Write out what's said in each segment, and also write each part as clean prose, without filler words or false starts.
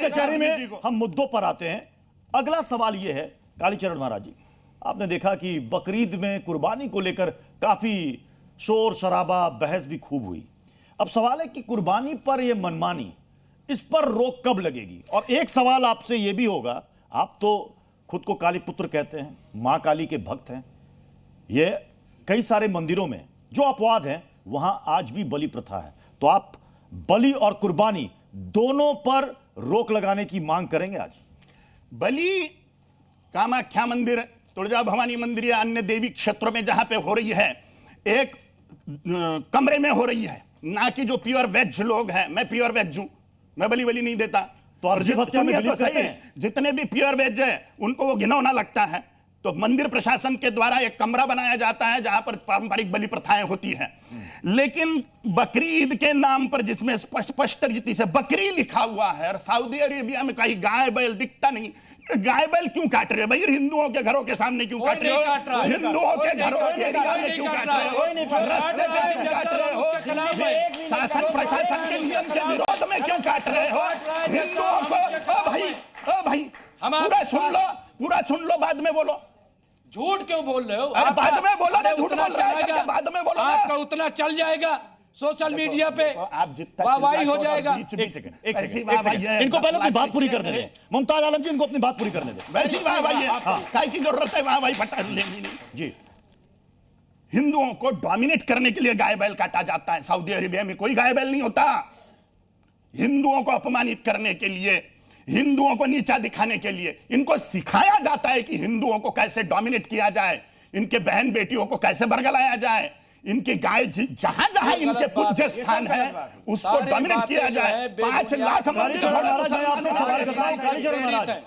कचहरी में हम मुद्दों पर आते हैं। अगला सवाल यह है कालीचरण महाराज जी, आपने देखा कि बकरीद में कुर्बानी को लेकर काफी शोर शराबा बहस भी खूब हुई। अब सवाल है कि कुर्बानी पर यह मनमानी, इस पर रोक कब लगेगी? और एक सवाल आपसे यह भी होगा, आप तो खुद को काली पुत्र कहते हैं, मां काली के भक्त हैं, यह कई सारे मंदिरों में जो अपवाद हैं वहां आज भी बलि प्रथा है, तो आप बलि और कुर्बानी दोनों पर रोक लगाने की मांग करेंगे आज? बलि कामाख्या मंदिर, तुळजा भवानी मंदिर या अन्य देवी क्षेत्रों में जहां पे हो रही है, एक कमरे में हो रही है, ना कि जो प्योर वेज लोग हैं। मैं प्योर वेज हूं, मैं बलि नहीं देता। तो सुनिए तो सही, जितने भी प्योर वेज है उनको वो घिनौना लगता है, तो मंदिर प्रशासन के द्वारा एक कमरा बनाया जाता है जहां पर पारंपरिक बलि प्रथाएं होती हैं। लेकिन बकरीद के नाम पर जिसमें स्पष्ट रीति से बकरी लिखा हुआ है, और सऊदी अरेबिया में कहीं गाय बैल दिखता नहीं, गाय बैल क्यों काट रहे हो भाई? हिंदुओं के घरों के सामने क्यों काट रहे हो? हिंदुओं के घरों के एरिया में क्यों काट रहे हो? रास्ते पे क्यों काट रहे हो? शासन प्रशासन के नियम के विरोध में क्यों काट रहे हो हिंदुओं को? ओ भाई पूरा सुन लो, बाद में बोलो। झूठ क्यों बोल रहे हो? अरे बाद में बोलो ना, झूठ बोल रहे हो, बाद में बोलो। आपका उतना चल जाएगा सोशल मीडिया पे, आप जितना वाहवाही हो जाएगा। एक सेकंड, इनको पहले अपनी बात पूरी करने दें। मुमताज आलम जी, इनको अपनी बात पूरी करने दें। वैसी वाहवाही है, काय की जरूरत है वाहवाही पटा लेनी नहीं जी। हिंदुओं को डोमिनेट करने के लिए गाय बैल काटा जाता है। सऊदी अरेबिया में कोई गाय बैल नहीं होता। हिंदुओं को अपमानित करने के लिए, हिंदुओं को नीचा दिखाने के लिए इनको सिखाया जाता है कि हिंदुओं को कैसे डोमिनेट किया जाए, इनके बहन बेटियों को कैसे बरगलाया जाए, इनकी गाय जहां जहां इनके पूज्य स्थान है उसको डोमिनेट किया जाए। 5 लाख मंदिर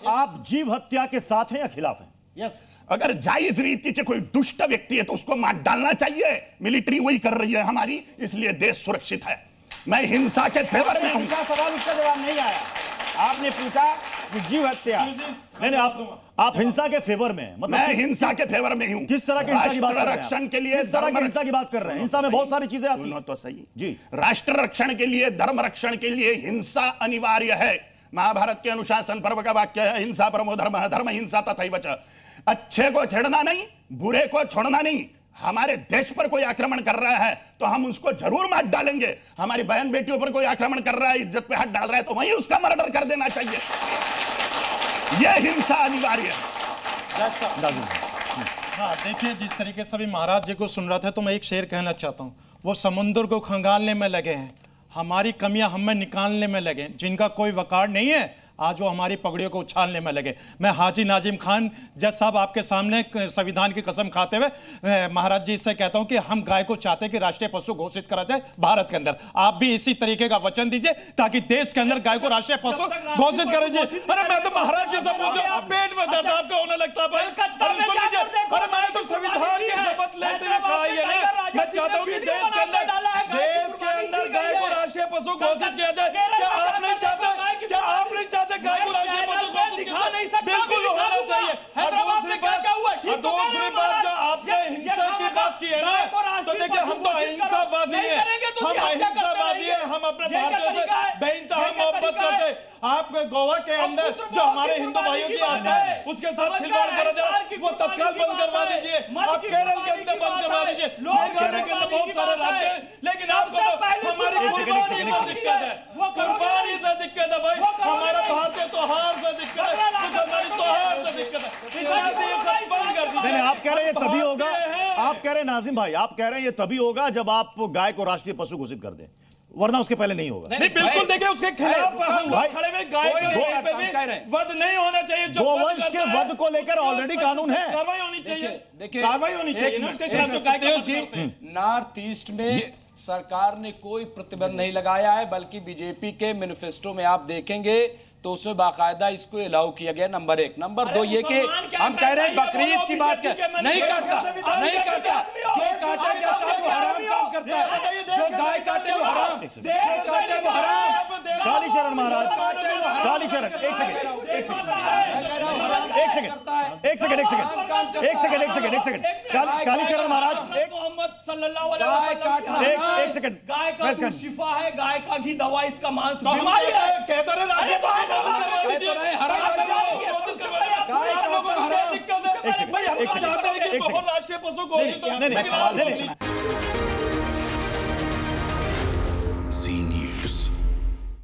आप जीव हत्या के साथ हैं या खिलाफ हैं? अगर जायज रीति से कोई दुष्ट व्यक्ति है तो उसको मार डालना चाहिए। मिलिट्री वही कर रही है हमारी, इसलिए देश सुरक्षित है। मैं हिंसा के फेवर में हूं। सवाल उसका जवाब नहीं आया। आपने पूछा कि जीव हत्या, नहीं, आप हिंसा के फेवर में, मतलब मैं हिंसा के फेवर में हूं। किस तरह की हिंसा की बात कर रहे हैं? रक्षण के लिए, किस तरह की हिंसा की बात कर रहे हैं? हिंसा में बहुत सारी चीजें आती हैं। सुनो तो सही जी। राष्ट्र रक्षण के लिए, धर्म रक्षण के लिए हिंसा अनिवार्य है। महाभारत के अनुशासन पर्व का वाक्य है, हिंसा परमो धर्मः, धर्म हिंसा तथैव च। अच्छे को छेड़ना नहीं, बुरे को छोड़ना नहीं। हमारे देश पर कोई आक्रमण कर रहा है तो हम उसको जरूर मार डालेंगे। हमारी बहन बेटियों पर कोई आक्रमण कर रहा है, इज्जत पे हाथ डाल रहा है, तो वहीं उसका मर्डर कर देना चाहिए। यह हिंसा अनिवार्य है। हाँ, देखिए, जिस तरीके से अभी महाराज जी को सुन रहा था तो मैं एक शेर कहना चाहता हूँ। वो समुद्र को खंगालने में लगे हैं, हमारी कमियां हमें निकालने में लगे। जिनका कोई वकार नहीं है आज वो हमारी पगड़ियों को उछालने में लगे। मैं हाजी नाजिम खान जज साहब आपके सामने संविधान की कसम खाते हुए महाराज जी से कहता हूं कि हम गाय को चाहते हैं कि राष्ट्रीय पशु घोषित करा जाए भारत के अंदर। आप भी इसी तरीके का वचन दीजिए ताकि देश के अंदर गाय को राष्ट्रीय पशु घोषित करा जाए। अरे मैं तो महाराज जी से पूछा, पेट में दर्द आपका होने लगता है। अरे मैंने तो संविधान की शपथ लेते हुए कहा है ना, मैं चाहता हूं कि देश के अंदर गाय को राष्ट्रीय पशु घोषित किया जाए। क्या आप नहीं चाहते? क्या आप नहीं चाहते गाय को राष्ट्रीय पशु घोषित किया जाए? बिल्कुल होना चाहिए। और दूसरी बात जो आपने हिंसा की बात की है ना, तो देखिए हम तो अहिंसावादी हैं, हम अहिंसावादी हैं, हम अपने भारतीयों से बेइंतहा मोहब्बत करते हैं। आप गोवा के अंदर जो हमारे हिंदू भाइयों की आस्था है उसके साथ खिलवाड़ करा जा रहा है, वो तत्काल बंद करवा दीजिए। आप केरल के अंदर बंद करवा दीजिए, मेघालय के अंदर बहुत सारे राज्य हैं, लेकिन आपको तो हमारी कुर्बानी से दिक्कत है, कुर्बानी से दिक्कत है भाई, हमारा भारतीय त्योहार से दिक्कत है, कुछ हमारी त्योहार से दिक्कत है। बंद कर दीजिए। आप कह रहे हैं ये तभी होगा, आप कह रहे हैं नाजिम भाई, आप कह रहे हैं ये तभी होगा जब आप गाय को राष्ट्रीय पशु घोषित कर दें, वरना उसके पहले नहीं होगा। नहीं, बिल्कुल देखिए, उसके खिलाफ हम खड़े हुए। गाय पे भी वध नहीं होना चाहिए। जो गोवंश के वध को लेकर ऑलरेडी कानून है, कार्रवाई होनी चाहिए। देखिए, कार्रवाई होनी चाहिए ना उसके खिलाफ जो गाय का वध करते हैं। नॉर्थ ईस्ट में सरकार ने कोई प्रतिबंध नहीं लगाया है, बल्कि बीजेपी के मैनिफेस्टो में आप देखेंगे तो उसमें बाकायदा इसको अलाउ किया गया। नंबर 1। नंबर 2 ये कि हम कह रहे हैं बकरीद की बात कर नहीं करता। जो काटे वो हराम काम करता है, जो गाय काटे वो हराम, काटे वो हराम। कालीचरण महाराज, कालीचरण एक सेकंड, कालीचरण महाराज मोहम्मद सल्लल्लाहु अलैहि वसल्लम एक सेकंड, गाय का दूध शिफा है, गाय का घी दवा, इसका मांस कहते रहे एक सेकंड, भाई हम एक तो सेकंड, चाहते हैं कि एक सेकंड। बहुराष्ट्रीय पशु घोषित हो, नहीं, लेकिन आप नहीं, नहीं,